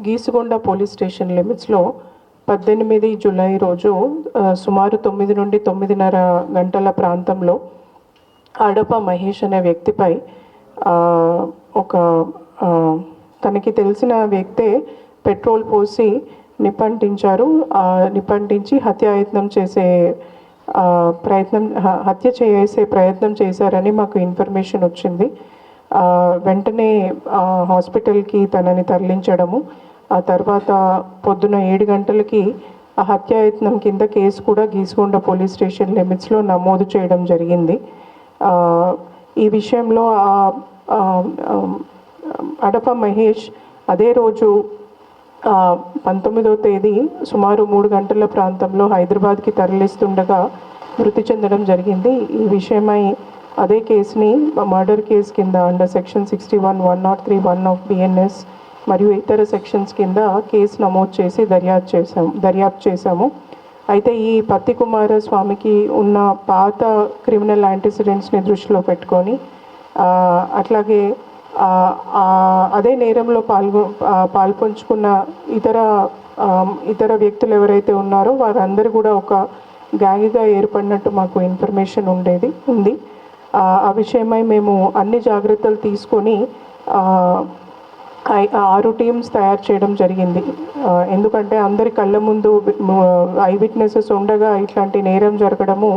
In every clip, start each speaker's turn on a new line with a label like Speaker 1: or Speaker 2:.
Speaker 1: Geesugonda police station లిమిట్స్లో 18 July రోజు సుమారు 9 నుండి 9:30 గంటల ప్రాంతంలో అడప మహేష్ అనే వ్యక్తిపై ఒక తనకి తెలిసిన వ్యక్తే పెట్రోల్ పోసి నిప్పంటించి హత్య చేసే ప్రయత్నం చేశారని మాకు ఇన్ఫర్మేషన్ వచ్చింది. వెంటనే హాస్పిటల్కి తనని తరలించడము, ఆ తర్వాత పొద్దున 7 గంటలకి ఆ హత్యాయత్నం కింద కేసు కూడా గీసుగొండ పోలీస్ స్టేషన్ లిమిట్స్లో నమోదు చేయడం జరిగింది. ఈ విషయంలో అడప మహేష్ అదే రోజు 19వ తేదీ సుమారు 3 గంటల ప్రాంతంలో హైదరాబాద్కి తరలిస్తుండగా మృతి చెందడం జరిగింది. ఈ విషయమై అదే కేసుని మర్డర్ కేసు కింద అండర్ సెక్షన్ 61, 103, 1 ఆఫ్ BNS మరియు ఇతర సెక్షన్స్ కింద కేసు నమోదు చేసి దర్యాప్తు చేశాము. అయితే ఈ పత్తి కుమారస్వామికి ఉన్న పాత క్రిమినల్ యాంటిసిడెంట్స్ని దృష్టిలో పెట్టుకొని అట్లాగే అదే నేరంలో పాల్పంచుకున్న ఇతర వ్యక్తులు ఎవరైతే ఉన్నారో వారందరూ కూడా ఒక గ్యాంగ్గా ఏర్పడినట్టు మాకు ఇన్ఫర్మేషన్ ఉంది. ఆ విషయమై మేము అన్ని జాగ్రత్తలు తీసుకొని 6 టీమ్స్ తయారు చేయడం జరిగింది. ఎందుకంటే అందరి కళ్ళ ముందు ఐ విట్నెసెస్ ఉండగా ఇట్లాంటి నేరం జరగడము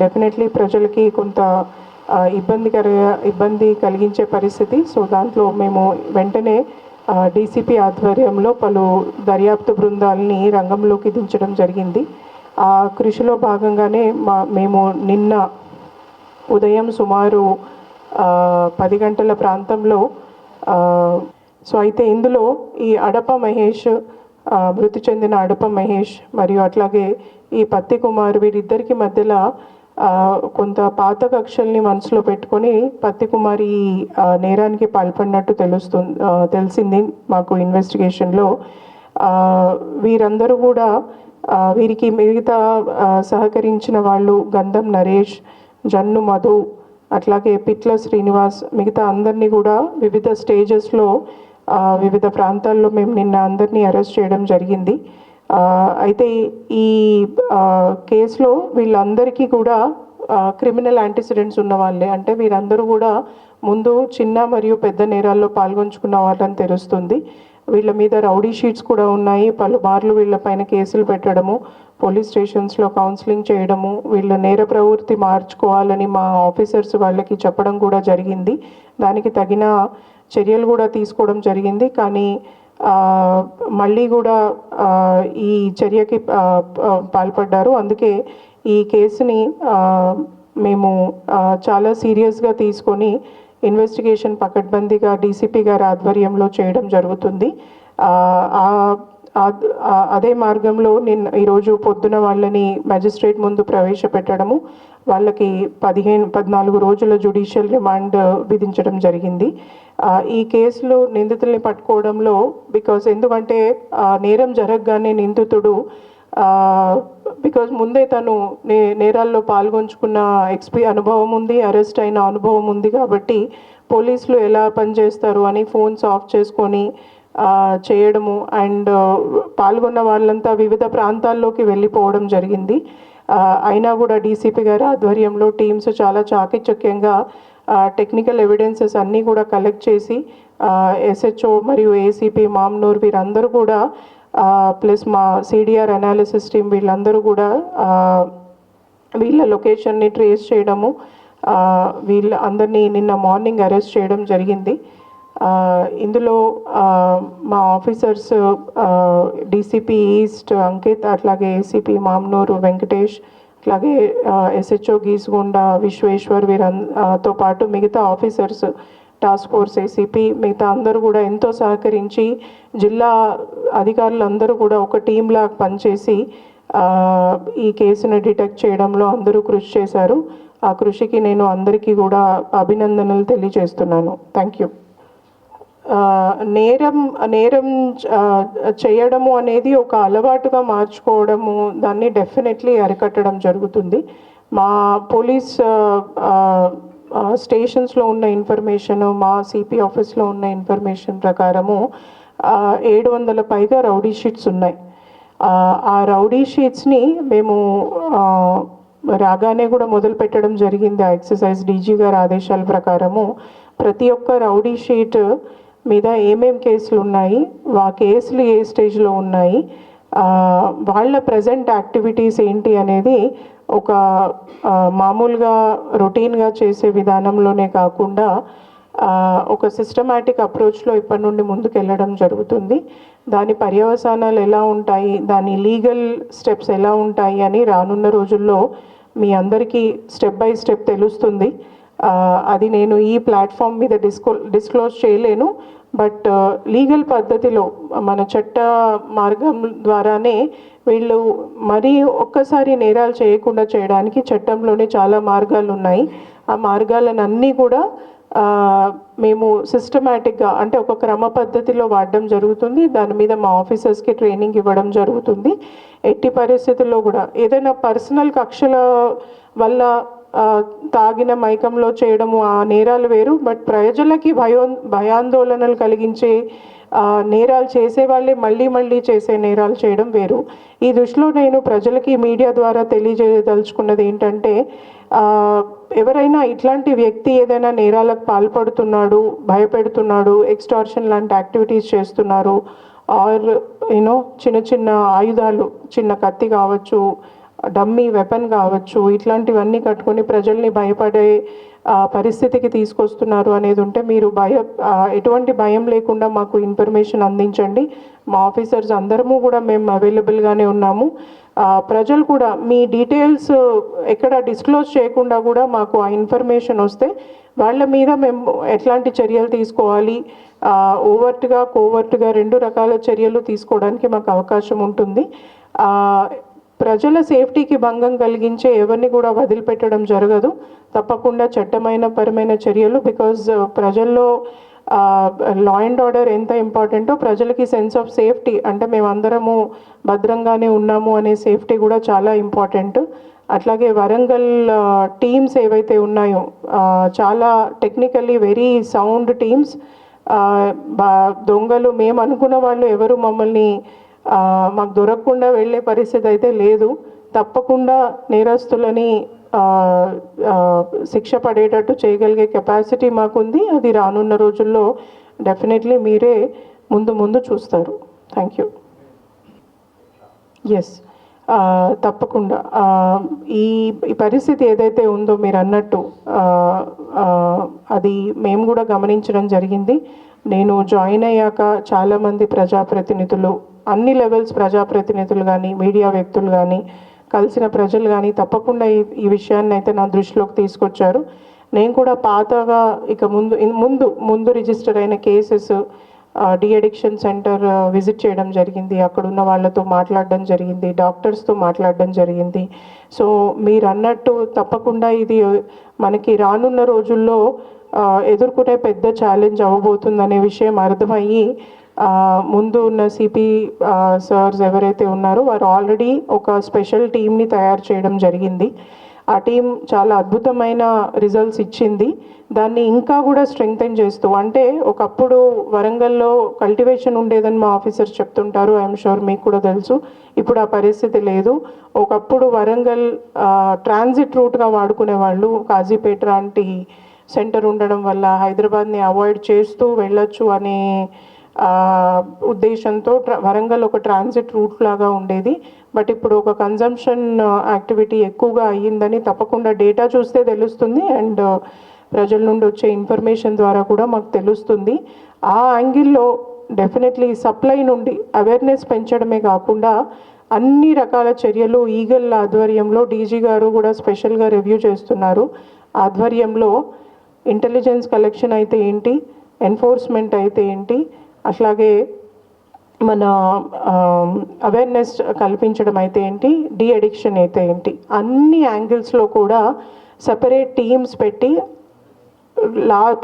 Speaker 1: డెఫినెట్లీ ప్రజలకి కొంత ఇబ్బంది కలిగించే పరిస్థితి. సో దాంట్లో మేము వెంటనే DCP ఆధ్వర్యంలో పలు దర్యాప్తు బృందాలని రంగంలోకి దించడం జరిగింది. ఆ కృషిలో భాగంగానే మేము నిన్న ఉదయం సుమారు 10 గంటల ప్రాంతంలో అయితే ఇందులో ఈ అడప మహేష్, మృతి చెందిన అడప మహేష్ మరియు అట్లాగే ఈ పత్తి కుమార్ వీరిద్దరికి మధ్యలో కొంత పాత కక్షల్ని మనసులో పెట్టుకొని పత్తి కుమార్ ఈ నేరానికి పాల్పడినట్టు తెలిసింది మాకు ఇన్వెస్టిగేషన్లో. వీరందరూ కూడా వీరికి మిగతా సహకరించిన వాళ్ళు గంధం నరేష్, జన్ను మధు, అట్లాగే పిట్ల శ్రీనివాస్, మిగతా అందరినీ కూడా వివిధ స్టేజెస్లో వివిధ ప్రాంతాల్లో మేము నిన్న అందరినీ అరెస్ట్ చేయడం జరిగింది. అయితే ఈ కేసులో వీళ్ళందరికీ కూడా క్రిమినల్ యాంటిసిడెంట్స్ ఉన్న వాళ్ళే, అంటే వీరందరూ కూడా ముందు చిన్న మరియు పెద్ద నేరాల్లో పాల్గొంచుకున్న వాళ్ళని తెలుస్తుంది. వీళ్ళ మీద రౌడీ షీట్స్ కూడా ఉన్నాయి. పలుమార్లు వీళ్ళపైన కేసులు పెట్టడము, పోలీస్ స్టేషన్స్లో కౌన్సిలింగ్ చేయడము, వీళ్ళ నేర ప్రవృత్తి మార్చుకోవాలని మా ఆఫీసర్స్ వాళ్ళకి చెప్పడం కూడా జరిగింది. దానికి తగిన చర్యలు కూడా తీసుకోవడం జరిగింది. కానీ మళ్ళీ కూడా ఈ చర్యకి పాల్పడ్డారు. అందుకే ఈ కేసుని మేము చాలా సీరియస్గా తీసుకొని ఇన్వెస్టిగేషన్ పకడ్బందీగా DCP గారి ఆధ్వర్యంలో చేయడం జరుగుతుంది. అదే మార్గంలో ఈరోజు పొద్దున వాళ్ళని మ్యాజిస్ట్రేట్ ముందు ప్రవేశపెట్టడము, వాళ్ళకి 14 రోజుల జ్యుడిషియల్ రిమాండ్ విధించడం జరిగింది. ఈ కేసులో నిందితుల్ని పట్టుకోవడంలో ఎందుకంటే నేరం జరగగానే నిందితుడు ముందే తను నేరాల్లో పాల్గొంచుకున్న అనుభవం ఉంది, అరెస్ట్ అయిన అనుభవం ఉంది. కాబట్టి పోలీసులు ఎలా పనిచేస్తారు అని ఫోన్స్ ఆఫ్ చేసుకొని చేయడము అండ్ పాల్గొన్న వాళ్ళంతా వివిధ ప్రాంతాల్లోకి వెళ్ళిపోవడం జరిగింది. అయినా కూడా DCP గారి ఆధ్వర్యంలో టీమ్స్ చాలా చాకచక్యంగా టెక్నికల్ ఎవిడెన్సెస్ అన్నీ కూడా కలెక్ట్ చేసి SHO మరియు ACP మామ్నూర్ వీరందరూ కూడా ప్లస్ మా CDR అనాలిసిస్ టీమ్ వీళ్ళందరూ కూడా వీళ్ళ లొకేషన్ని ట్రేస్ చేయడము, వీళ్ళ అందరినీ నిన్న మార్నింగ్ అరెస్ట్ చేయడం జరిగింది. ఇందులో మా ఆఫీసర్స్ DCP ఈస్ట్ అంకిత్, అట్లాగే ACP మామ్నూరు వెంకటేష్, అట్లాగే SHO గీసుగొండ విశ్వేశ్వర్ వీరంతో పాటు మిగతా ఆఫీసర్స్, టాస్క్ ఫోర్స్ ACP మిగతా అందరూ కూడా ఎంతో సహకరించి జిల్లా అధికారులందరూ కూడా ఒక టీంలా పనిచేసి ఈ కేసును డిటెక్ట్ చేయడంలో అందరూ కృషి చేశారు. ఆ కృషికి నేను అందరికీ కూడా అభినందనలు తెలియజేస్తున్నాను. Thank you. నేరం చేయడము అనేది ఒక అలవాటుగా మార్చుకోవడము, దాన్ని డెఫినెట్లీ అరికట్టడం జరుగుతుంది. మా పోలీస్ స్టేషన్స్లో ఉన్న ఇన్ఫర్మేషన్, మా CP ఆఫీస్లో ఉన్న ఇన్ఫర్మేషన్ ప్రకారము 700 పైగా రౌడీ షీట్స్ ఉన్నాయి. ఆ రౌడీ షీట్స్ని మేము రాగానే కూడా మొదలు పెట్టడం జరిగింది. ఆ ఎక్సర్సైజ్ డీజీ గారి ఆదేశాల ప్రకారము ప్రతి ఒక్క రౌడీ షీట్ మీద ఏమేం కేసులు ఉన్నాయి, ఆ కేసులు ఏ స్టేజ్లో ఉన్నాయి, వాళ్ళ ప్రజెంట్ యాక్టివిటీస్ ఏంటి అనేది ఒక మామూలుగా రొటీన్గా చేసే విధానంలోనే కాకుండా ఒక సిస్టమాటిక్ అప్రోచ్లో ఇప్పటి నుండి ముందుకు వెళ్ళడం జరుగుతుంది. దాని పర్యవసానాలు ఎలా ఉంటాయి, దాని లీగల్ స్టెప్స్ ఎలా ఉంటాయి అని రానున్న రోజుల్లో మీ అందరికీ స్టెప్ బై స్టెప్ తెలుస్తుంది. అది నేను ఈ ప్లాట్ఫామ్ మీద డిస్క్లోజ్ చేయలేను. బట్ లీగల్ పద్ధతిలో మన చట్ట మార్గం ద్వారానే వీళ్ళు మరీ ఒక్కసారి నేరాలు చేయకుండా చేయడానికి చట్టంలోనే చాలా మార్గాలు ఉన్నాయి. ఆ మార్గాలన్నీ కూడా మేము సిస్టమేటిక్గా అంటే ఒక క్రమ పద్ధతిలో వాడడం జరుగుతుంది. దాని మీద మా ఆఫీసర్స్కి ట్రైనింగ్ ఇవ్వడం జరుగుతుంది. ఎట్టి పరిస్థితుల్లో కూడా ఏదైనా పర్సనల్ కక్షల వల్ల తాగిన మైకంలో చేయడము ఆ నేరాలు వేరు. బట్ ప్రజలకి భయాందోళనలు కలిగించే నేరాలు చేసే వాళ్ళే మళ్ళీ చేసే నేరాలు చేయడం వేరు. ఈ దృష్టిలో నేను ప్రజలకి మీడియా ద్వారా తెలియజేయదలుచుకున్నది ఏంటంటే, ఎవరైనా ఇట్లాంటి వ్యక్తి ఏదైనా నేరాలకు పాల్పడుతున్నాడు, భయపెడుతున్నాడు, ఎక్స్టార్షన్ లాంటి యాక్టివిటీస్ చేస్తున్నారు, ఆర్ చిన్న ఆయుధాలు, చిన్న కత్తి కావచ్చు, డమ్మీ వెపన్ కావచ్చు, ఇట్లాంటివన్నీ కట్టుకొని ప్రజల్ని భయపడే పరిస్థితికి తీసుకొస్తున్నారు అనేది ఉంటే మీరు ఎటువంటి భయం లేకుండా మాకు ఇన్ఫర్మేషన్ అందించండి. మా ఆఫీసర్స్ అందరము కూడా మేము అవైలబుల్గానే ఉన్నాము. ప్రజలు కూడా మీ డీటెయిల్స్ ఎక్కడ డిస్క్లోజ్ చేయకుండా కూడా మాకు ఆ ఇన్ఫర్మేషన్ వస్తే వాళ్ళ మీద మేము ఎట్లాంటి చర్యలు తీసుకోవాలి, ఓవర్ట్గా కోవర్ట్గా 2 రకాల చర్యలు తీసుకోవడానికి మాకు అవకాశం ఉంటుంది. ప్రజల సేఫ్టీకి భంగం కలిగించే ఎవరిని కూడా వదిలిపెట్టడం జరగదు. తప్పకుండా పరమైన చర్యలు, బికాజ్ ప్రజల్లో లా అండ్ ఆర్డర్ ఎంత ఇంపార్టెంటో ప్రజలకి సెన్స్ ఆఫ్ సేఫ్టీ అంటే మేమందరము భద్రంగానే ఉన్నాము అనే సేఫ్టీ కూడా చాలా ఇంపార్టెంట్. అట్లాగే వరంగల్ టీమ్స్ ఏవైతే ఉన్నాయో చాలా టెక్నికల్లీ వెరీ సౌండ్ టీమ్స్. దొంగలు మేము అనుకున్న వాళ్ళు ఎవరు మమ్మల్ని మాకు దొరకకుండా వెళ్ళే పరిస్థితి అయితే లేదు. తప్పకుండా నేరస్తులని శిక్ష పడేటట్టు చేయగలిగే కెపాసిటీ మాకుంది. అది రానున్న రోజుల్లో డెఫినెట్లీ మీరే ముందు చూస్తారు. Thank you. ఎస్, తప్పకుండా ఈ పరిస్థితి ఏదైతే ఉందో మీరు అన్నట్టు అది మేము కూడా గమనించడం జరిగింది. నేను జాయిన్ అయ్యాక చాలామంది ప్రజాప్రతినిధులు, అన్ని లెవెల్స్ ప్రజాప్రతినిధులు కానీ, మీడియా వ్యక్తులు కానీ, కలిసిన ప్రజలు కానీ తప్పకుండా ఈ విషయాన్ని అయితే నా దృష్టిలోకి తీసుకొచ్చారు. నేను కూడా పాతగా ఇక ముందు రిజిస్టర్ అయిన cases de addiction centre visit చేయడం జరిగింది. అక్కడున్న వాళ్ళతో మాట్లాడడం జరిగింది, డాక్టర్స్తో మాట్లాడడం జరిగింది. సో మీరు అన్నట్టు తప్పకుండా ఇది మనకి రానున్న రోజుల్లో ఎదుర్కొనే పెద్ద ఛాలెంజ్ అవ్వబోతుందనే విషయం అర్థమయ్యి ముందు ఉన్న సిపి సర్స్ ఎవరైతే ఉన్నారో వారు ఆల్రెడీ ఒక స్పెషల్ టీమ్ని తయారు చేయడం జరిగింది. ఆ టీం చాలా అద్భుతమైన రిజల్ట్స్ ఇచ్చింది. దాన్ని ఇంకా కూడా స్ట్రెంగ్తెన్ చేస్తూ, అంటే ఒకప్పుడు వరంగల్లో కల్టివేషన్ ఉండేదని మా ఆఫీసర్స్ చెప్తుంటారు, ఐఎమ్ షూర్ మీకు కూడా తెలుసు. ఇప్పుడు ఆ పరిస్థితి లేదు. ఒకప్పుడు వరంగల్ ట్రాన్సిట్ రూట్గా వాడుకునే వాళ్ళు, కాజీపేట లాంటి సెంటర్ ఉండడం వల్ల హైదరాబాద్ని అవాయిడ్ చేస్తూ వెళ్ళొచ్చు అనే ఉద్దేశంతో వరంగల్ ఒక ట్రాన్సిట్ రూట్ లాగా ఉండేది. బట్ ఇప్పుడు ఒక కన్జంప్షన్ యాక్టివిటీ ఎక్కువగా అయ్యిందని తప్పకుండా డేటా చూస్తే తెలుస్తుంది, అండ్ ప్రజల నుండి వచ్చే ఇన్ఫర్మేషన్ ద్వారా కూడా మాకు తెలుస్తుంది. ఆ యాంగిల్లో డెఫినెట్లీ సప్లై నుండి అవేర్నెస్ పెంచడమే కాకుండా అన్ని రకాల చర్యలు ఈగల్ ఆధ్వర్యంలో డీజీ గారు కూడా స్పెషల్గా రివ్యూ చేస్తున్నారు. ఆధ్వర్యంలో ఇంటెలిజెన్స్ కలెక్షన్ అయితే ఏంటి, ఎన్ఫోర్స్మెంట్ అయితే ఏంటి, అట్లాగే మన అవేర్నెస్ కల్పించడం అయితే ఏంటి, డి అడిక్షన్ అయితే ఏంటి, అన్ని యాంగిల్స్లో కూడా సెపరేట్ టీమ్స్ పెట్టి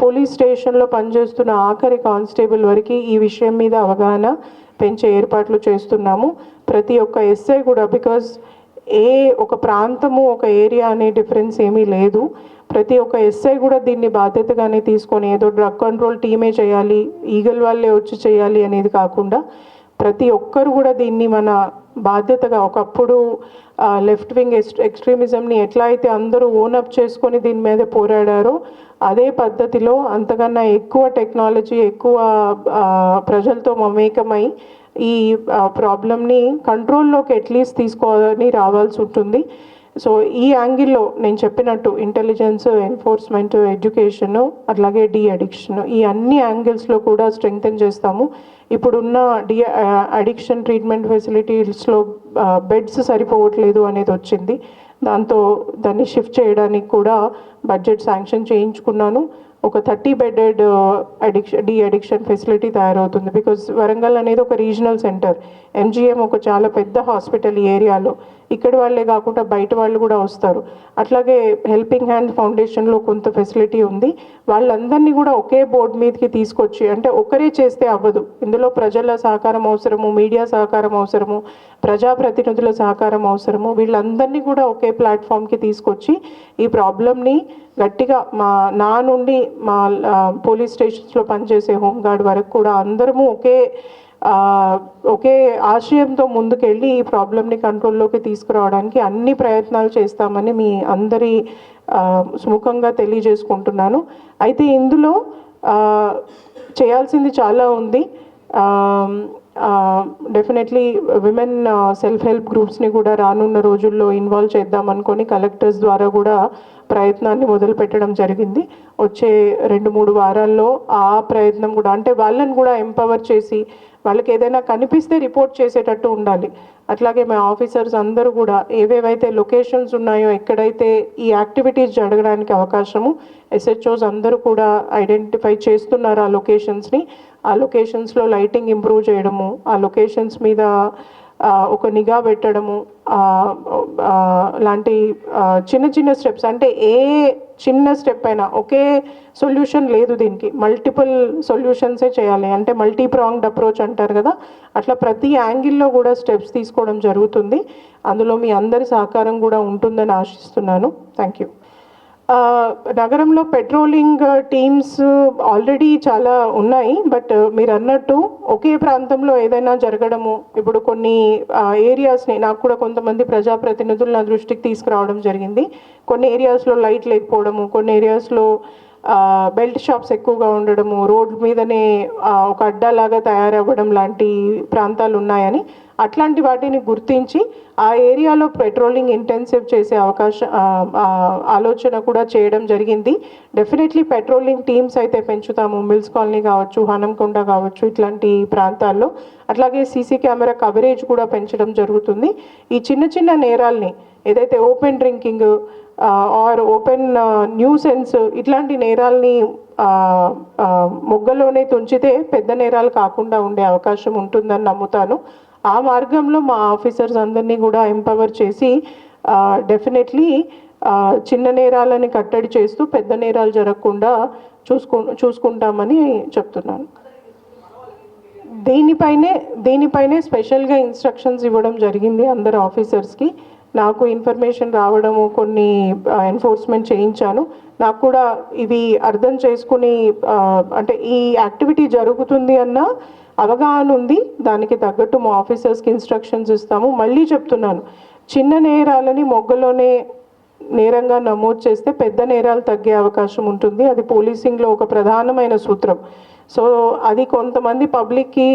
Speaker 1: పోలీస్ స్టేషన్లో పనిచేస్తున్న ఆఖరి కానిస్టేబుల్ వరకు ఈ విషయం మీద అవగాహన పెంచే ఏర్పాట్లు చేస్తున్నాము. ప్రతి ఒక్క ఎస్ఐ కూడా, బికాజ్ ఏ ఒక ప్రాంతము ఒక ఏరియా అనే డిఫరెన్స్ ఏమీ లేదు. ప్రతి ఒక్క ఎస్ఐ కూడా దీన్ని బాధ్యతగానే తీసుకొని ఏదో డ్రగ్ కంట్రోల్ టీమే చేయాలి, ఈగల్ వాళ్ళే వచ్చి చేయాలి అనేది కాకుండా ప్రతి ఒక్కరు కూడా దీన్ని మన బాధ్యతగా, ఒకప్పుడు లెఫ్ట్ వింగ్ ఎక్స్ట్రీమిజంని ఎట్లా అయితే అందరూ ఓనప్ చేసుకొని దీని మీద పోరాడారో అదే పద్ధతిలో అంతకన్నా ఎక్కువ టెక్నాలజీ, ఎక్కువ ప్రజలతో మమేకమై ఈ ప్రాబ్లమ్ని కంట్రోల్లోకి అట్లీస్ట్ తీసుకొని రావాల్సి ఉంటుంది. సో ఈ యాంగిల్లో నేను చెప్పినట్టు ఇంటెలిజెన్స్, ఎన్ఫోర్స్మెంట్, ఎడ్యుకేషను, అట్లాగే అడిక్షన్, ఈ అన్ని యాంగిల్స్లో కూడా స్ట్రెంగ్తెన్ చేస్తాము. ఇప్పుడున్న అడిక్షన్ ట్రీట్మెంట్ ఫెసిలిటీస్లో బెడ్స్ సరిపోవట్లేదు అనేది వచ్చింది. దాన్ని షిఫ్ట్ చేయడానికి కూడా బడ్జెట్ శాంక్షన్ చేయించుకున్నాను. ఒక 30 బెడెడ్ అడిక్షన్ ఫెసిలిటీ తయారవుతుంది. బికాజ్ వరంగల్ అనేది ఒక రీజనల్ సెంటర్, ఎంజిఎం ఒక చాలా పెద్ద హాస్పిటల్ ఈ ఏరియాలో. ఇక్కడి వాళ్ళే కాకుండా బయట వాళ్ళు కూడా వస్తారు. అట్లాగే హెల్పింగ్ హ్యాండ్ ఫౌండేషన్లో కొంత ఫెసిలిటీ ఉంది. వాళ్ళందరినీ కూడా ఒకే బోర్డు మీదకి తీసుకొచ్చి, అంటే ఒకరే చేస్తే అవ్వదు, ఇందులో ప్రజల సహకారం అవసరము, మీడియా సహకారం అవసరము, ప్రజాప్రతినిధుల సహకారం అవసరము. వీళ్ళందరినీ కూడా ఒకే ప్లాట్ఫామ్కి తీసుకొచ్చి ఈ ప్రాబ్లమ్ని గట్టిగా నా నుండి మా పోలీస్ స్టేషన్స్లో పనిచేసే హోంగార్డ్ వరకు కూడా అందరము ఒకే ఆశయంతో ముందుకెళ్ళి ఈ ప్రాబ్లమ్ని కంట్రోల్లోకి తీసుకురావడానికి అన్ని ప్రయత్నాలు చేస్తామని మీ అందరి సుముఖంగా తెలియజేసుకుంటున్నాను. అయితే ఇందులో చేయాల్సింది చాలా ఉంది. డెఫినెట్లీ విమెన్ సెల్ఫ్ హెల్ప్ గ్రూప్స్ని కూడా రానున్న రోజుల్లో ఇన్వాల్వ్ చేద్దాం అనుకొని కలెక్టర్స్ ద్వారా కూడా ప్రయత్నాన్ని మొదలు పెట్టడం జరిగింది. వచ్చే 2-3 వారాల్లో ఆ ప్రయత్నం కూడా, అంటే వాళ్ళని కూడా ఎంపవర్ చేసి వాళ్ళకి ఏదైనా కనిపిస్తే రిపోర్ట్ చేసేటట్టు ఉండాలి. అట్లాగే మా ఆఫీసర్స్ అందరూ కూడా ఏవేవైతే లొకేషన్స్ ఉన్నాయో, ఎక్కడైతే ఈ యాక్టివిటీస్ జరగడానికి అవకాశము, ఎస్హెచ్ఓస్ అందరూ కూడా ఐడెంటిఫై చేస్తున్నారు ఆ లొకేషన్స్ని. ఆ లొకేషన్స్లో లైటింగ్ ఇంప్రూవ్ చేయడము, ఆ లొకేషన్స్ మీద ఒక నిఘా పెట్టడము లాంటి చిన్న చిన్న స్టెప్స్. అంటే ఏ చిన్న స్టెప్ అయినా, ఒకే సొల్యూషన్ లేదు దీనికి, మల్టిపుల్ సొల్యూషన్సే చేయాలి. అంటే మల్టీ ప్రాంగ్డ్ అప్రోచ్ అంటారు కదా, అట్లా ప్రతి యాంగిల్లో కూడా స్టెప్స్ తీసుకోవడం జరుగుతుంది. అందులో మీ అందరి సహకారం కూడా ఉంటుందని ఆశిస్తున్నాను. Thank you. నగరంలో పెట్రోలింగ్ టీమ్స్ ఆల్రెడీ చాలా ఉన్నాయి. బట్ మీరు అన్నట్టు ఒకే ప్రాంతంలో ఏదైనా జరగడము, ఇప్పుడు కొన్ని ఏరియాస్ని నాకు కూడా కొంతమంది ప్రజాప్రతినిధులు నా దృష్టికి తీసుకురావడం జరిగింది. కొన్ని ఏరియాస్లో లైట్ లేకపోవడము, కొన్ని ఏరియాస్లో బెల్ట్ షాప్స్ ఎక్కువగా ఉండడము, రోడ్డు మీదనే ఒక అడ్డాలాగా తయారవ్వడం లాంటి ప్రాంతాలు ఉన్నాయని, అట్లాంటి వాటిని గుర్తించి ఆ ఏరియాలో పెట్రోలింగ్ ఇంటెన్సివ్ చేసే ఆలోచన కూడా చేయడం జరిగింది. డెఫినెట్లీ పెట్రోలింగ్ టీమ్స్ అయితే పెంచుతాము, మిల్స్ కాలనీ కావచ్చు, హనంకొండ కావచ్చు, ఇట్లాంటి ప్రాంతాల్లో. అట్లాగే సీసీ కెమెరా కవరేజ్ కూడా పెంచడం జరుగుతుంది. ఈ చిన్న చిన్న నేరాల్ని, ఏదైతే open drinking or open nuisance, ఇట్లాంటి నేరాల్ని మొగ్గలోనే తుంచితే పెద్ద నేరాలు కాకుండా ఉండే అవకాశం ఉంటుందని నమ్ముతాను. ఆ మార్గంలో మా ఆఫీసర్స్ అందరినీ కూడా ఎంపవర్ చేసి డెఫినెట్లీ చిన్న నేరాలని కట్టడి చేస్తూ పెద్ద నేరాలు జరగకుండా చూసుకుంటామని చెప్తున్నాను. దీనిపైనే స్పెషల్గా ఇన్స్ట్రక్షన్స్ ఇవ్వడం జరిగింది అందరు ఆఫీసర్స్కి. నాకు ఇన్ఫర్మేషన్ రావడము, కొన్ని ఎన్ఫోర్స్మెంట్ చేయించాను. నాకు కూడా ఇవి అర్థం చేసుకుని, అంటే ఈ యాక్టివిటీ జరుగుతుంది అన్న అవగాహన ఉంది. దానికి తగ్గట్టు మా ఆఫీసర్స్కి ఇన్స్ట్రక్షన్స్ ఇస్తాము. మళ్ళీ చెప్తున్నాను, చిన్న నేరాలని మొగ్గలోనే నేరంగా నమోదు చేస్తే పెద్ద నేరాలు తగ్గే అవకాశం ఉంటుంది. అది పోలీసింగ్లో ఒక ప్రధానమైన సూత్రం. సో అది కొంతమంది పబ్లిక్కి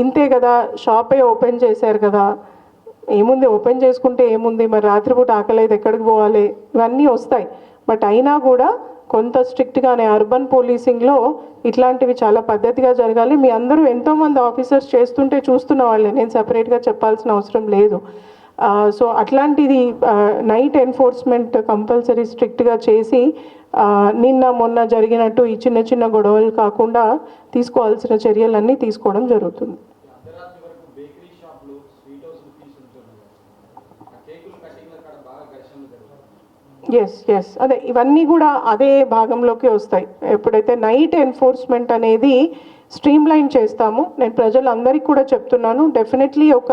Speaker 1: ఇంతే కదా, షాపే ఓపెన్ చేశారు కదా, ఏముంది ఓపెన్ చేసుకుంటే ఏముంది, మరి రాత్రిపూట ఆకలి అయితే ఎక్కడికి పోవాలి, ఇవన్నీ వస్తాయి. బట్ అయినా కూడా కొంత స్ట్రిక్ట్గానే అర్బన్ పోలీసింగ్లో ఇట్లాంటివి చాలా పద్ధతిగా జరగాలి. మీ అందరూ ఎంతోమంది ఆఫీసర్స్ చేస్తుంటే చూస్తున్న వాళ్ళే, నేను సపరేట్గా చెప్పాల్సిన అవసరం లేదు. సో అట్లాంటిది నైట్ ఎన్ఫోర్స్మెంట్ కంపల్సరీ స్ట్రిక్ట్గా చేసి నిన్న మొన్న జరిగినట్టు ఈ చిన్న చిన్న గొడవలు కాకుండా తీసుకోవాల్సిన చర్యలన్నీ తీసుకోవడం జరుగుతుంది. ఎస్ అదే, ఇవన్నీ కూడా అదే భాగంలోకి వస్తాయి. ఎప్పుడైతే నైట్ ఎన్ఫోర్స్మెంట్ అనేది స్ట్రీమ్లైన్ చేస్తాము. నేను ప్రజలందరికీ కూడా చెప్తున్నాను, డెఫినెట్లీ ఒక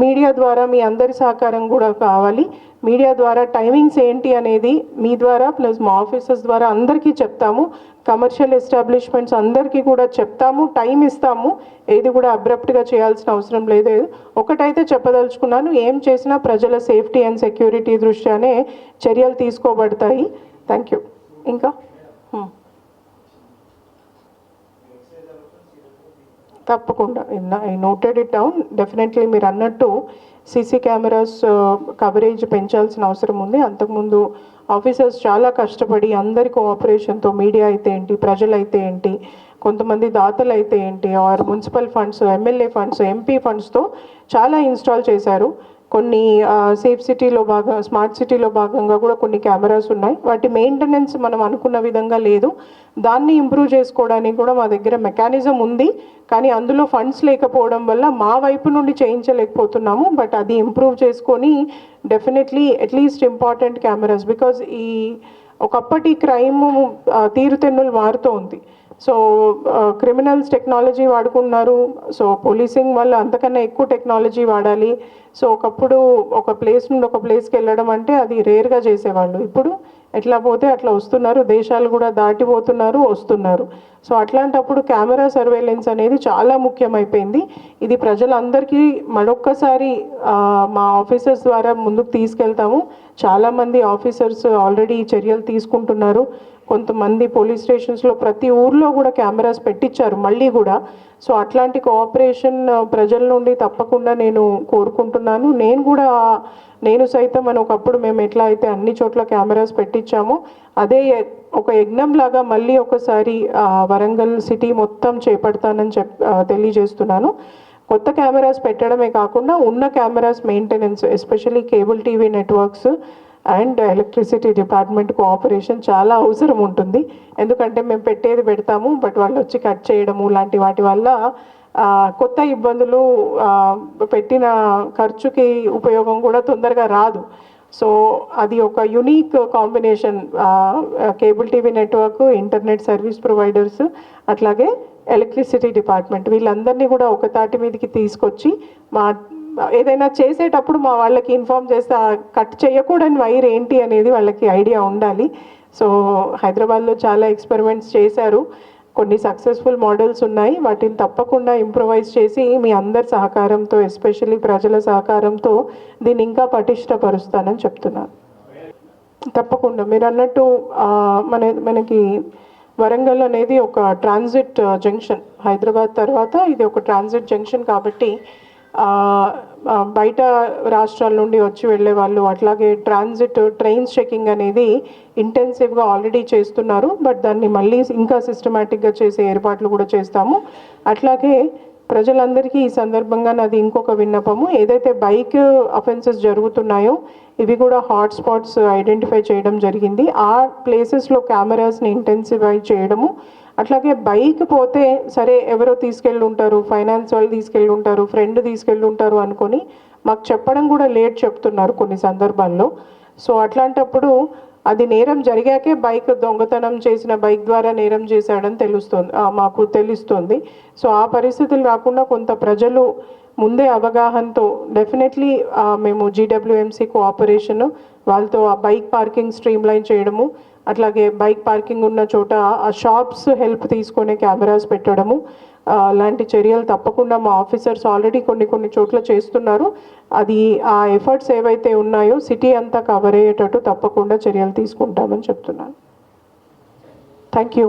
Speaker 1: మీడియా ద్వారా మీ అందరి సహకారం కూడా కావాలి. మీడియా ద్వారా టైమింగ్స్ ఏంటి అనేది మీ ద్వారా ప్లస్ మా ఆఫీసర్స్ ద్వారా అందరికీ చెప్తాము. కమర్షియల్ ఎస్టాబ్లిష్మెంట్స్ అందరికీ కూడా చెప్తాము, టైం ఇస్తాము. ఏది కూడా అబ్రప్ట్గా చేయాల్సిన అవసరం లేదు. ఒకటైతే చెప్పదలుచుకున్నాను, ఏం చేసినా ప్రజల సేఫ్టీ అండ్ సెక్యూరిటీ దృష్ట్యానే చర్యలు తీసుకోబడతాయి. Thank you. ఇంకా తప్పకుండా I noted it down. Definitely మీరు అన్నట్టు సీసీ కెమెరాస్ కవరేజ్ పెంచాల్సిన అవసరం ఉంది. అంతకుముందు ఆఫీసర్స్ చాలా కష్టపడి అందరి కోఆపరేషన్తో, మీడియా అయితే ఏంటి, ప్రజలైతే ఏంటి, కొంతమంది దాతలు అయితే ఏంటి, or municipal funds, MLA funds, MP ఫండ్స్తో చాలా ఇన్స్టాల్ చేశారు. కొన్ని సేఫ్ సిటీలో స్మార్ట్ సిటీలో భాగంగా కూడా కొన్ని కెమెరాస్ ఉన్నాయి. వాటి మెయింటెనెన్స్ మనం అనుకున్న విధంగా లేదు. దాన్ని ఇంప్రూవ్ చేసుకోవడానికి కూడా మా దగ్గర మెకానిజం ఉంది, కానీ అందులో ఫండ్స్ లేకపోవడం వల్ల మా వైపు నుండి చేయించలేకపోతున్నాము. బట్ అది ఇంప్రూవ్ చేసుకొని definitely at least important cameras, because ఈ ఒకప్పటి క్రైమ్ తీరుతెన్నులు మారుతూ ఉంది. సో క్రిమినల్స్ టెక్నాలజీ వాడుకున్నారు. సో పోలీసింగ్ వల్ల అంతకన్నా ఎక్కువ టెక్నాలజీ వాడాలి. సో ఒకప్పుడు ఒక ప్లేస్ నుండి ఒక ప్లేస్కి వెళ్ళడం అంటే అది రేర్గా చేసేవాళ్ళు. ఇప్పుడు ఎట్లా పోతే అట్లా వస్తున్నారు, దేశాలు కూడా దాటిపోతున్నారు, వస్తున్నారు. సో అట్లాంటప్పుడు కెమెరా సర్వేలెన్స్ అనేది చాలా ముఖ్యమైపోయింది. ఇది ప్రజలందరికీ మరొక్కసారి మా ఆఫీసర్స్ ద్వారా ముందుకు తీసుకెళ్తాము. చాలామంది ఆఫీసర్స్ ఆల్రెడీ చర్యలు తీసుకుంటున్నారు. కొంతమంది పోలీస్ స్టేషన్స్లో ప్రతి ఊర్లో కూడా కెమెరాస్ పెట్టించారు మళ్ళీ కూడా. సో అట్లాంటి కోఆపరేషన్ ప్రజల నుండి తప్పకుండా నేను కోరుకుంటున్నాను. నేను సైతం ఒకప్పుడు మేము ఎట్లా అయితే అన్ని చోట్ల కెమెరాస్ పెట్టించామో అదే ఒక యజ్ఞంలాగా మళ్ళీ ఒకసారి వరంగల్ సిటీ మొత్తం చేపడతానని తెలియజేస్తున్నాను. కొత్త కెమెరాస్ పెట్టడమే కాకుండా ఉన్న cameras maintenance, especially cable TV networks and electricity department cooperation చాలా అవసరం ఉంటుంది. ఎందుకంటే మేము పెట్టేది పెడతాము, బట్ వాళ్ళు వచ్చి కట్ చేయడము లాంటి వాటి వల్ల కొత్త ఇబ్బందులు, పెట్టిన ఖర్చుకి ఉపయోగం కూడా తొందరగా రాదు. సో అది ఒక unique combination, cable TV network, internet service providers, అట్లాగే ఎలక్ట్రిసిటీ డిపార్ట్మెంట్, వీళ్ళందరినీ కూడా ఒక తాటి మీదకి తీసుకొచ్చి ఏదైనా చేసేటప్పుడు మా వాళ్ళకి ఇన్ఫార్మ్ చేస్తే కట్ చేయకూడని వైర్ ఏంటి అనేది వాళ్ళకి ఐడియా ఉండాలి. సో హైదరాబాద్లో చాలా ఎక్స్పెరిమెంట్స్ చేశారు, కొన్ని సక్సెస్ఫుల్ మోడల్స్ ఉన్నాయి. వాటిని తప్పకుండా ఇంప్రొవైజ్ చేసి మీ అందరి సహకారంతో, ఎస్పెషల్లీ ప్రజల సహకారంతో దీన్ని ఇంకా పటిష్టపరుస్తానని చెప్తున్నాను. తప్పకుండా మీరు అన్నట్టు మనకి వరంగల్ అనేది ఒక ట్రాన్సిట్ జంక్షన్. హైదరాబాద్ తర్వాత ఇది ఒక ట్రాన్సిట్ జంక్షన్ కాబట్టి బయట రాష్ట్రాల నుండి వచ్చి వెళ్ళే వాళ్ళు, అట్లాగే ట్రాన్సిట్ ట్రైన్స్ చెకింగ్ అనేది ఇంటెన్సివ్గా ఆల్రెడీ చేస్తున్నారు. బట్ దాన్ని మళ్ళీ ఇంకా సిస్టమేటిక్గా చేసే ఏర్పాట్లు కూడా చేస్తాము. అట్లాగే ప్రజలందరికీ ఈ సందర్భంగా నాది ఇంకొక విన్నపము, ఏదైతే బైక్ అఫెన్సెస్ జరుగుతున్నాయో ఇవి కూడా హాట్స్పాట్స్ ఐడెంటిఫై చేయడం జరిగింది. ఆ ప్లేసెస్లో కెమెరాస్ని ఇంటెన్సిఫై చేయడము, అట్లాగే బైక్ పోతే సరే ఎవరో తీసుకెళ్ళి ఉంటారు, ఫైనాన్స్ వాళ్ళు తీసుకెళ్ళి ఉంటారు, ఫ్రెండ్ తీసుకెళ్ళి ఉంటారు అనుకొని మాకు చెప్పడం కూడా లేట్ చెప్తున్నారు కొన్ని సందర్భాల్లో. సో అట్లాంటప్పుడు అది నేరం జరిగాకే బైక్ దొంగతనం చేసిన బైక్ ద్వారా నేరం చేశాడని మాకు తెలుస్తుంది. సో ఆ పరిస్థితులు రాకుండా కొంత ప్రజలు ముందే అవగాహనతో డెఫినెట్లీ మేము జీడబ్ల్యూఎంసీ కోఆపరేషన్ వాళ్ళతో ఆ బైక్ పార్కింగ్ స్ట్రీమ్లైన్ చేయడము, అట్లాగే బైక్ పార్కింగ్ ఉన్న చోట ఆ షాప్స్ హెల్ప్ తీసుకొని కెమెరాస్ పెట్టడము లాంటి చర్యలు తప్పకుండా మా ఆఫీసర్స్ ఆల్రెడీ కొన్ని చోట్ల చేస్తున్నారు. అది ఆ ఎఫర్ట్స్ ఏవైతే ఉన్నాయో సిటీ అంతా కవర్ అయ్యేటట్టు తప్పకుండా చర్యలు తీసుకుంటామని చెప్తున్నాను. Thank you.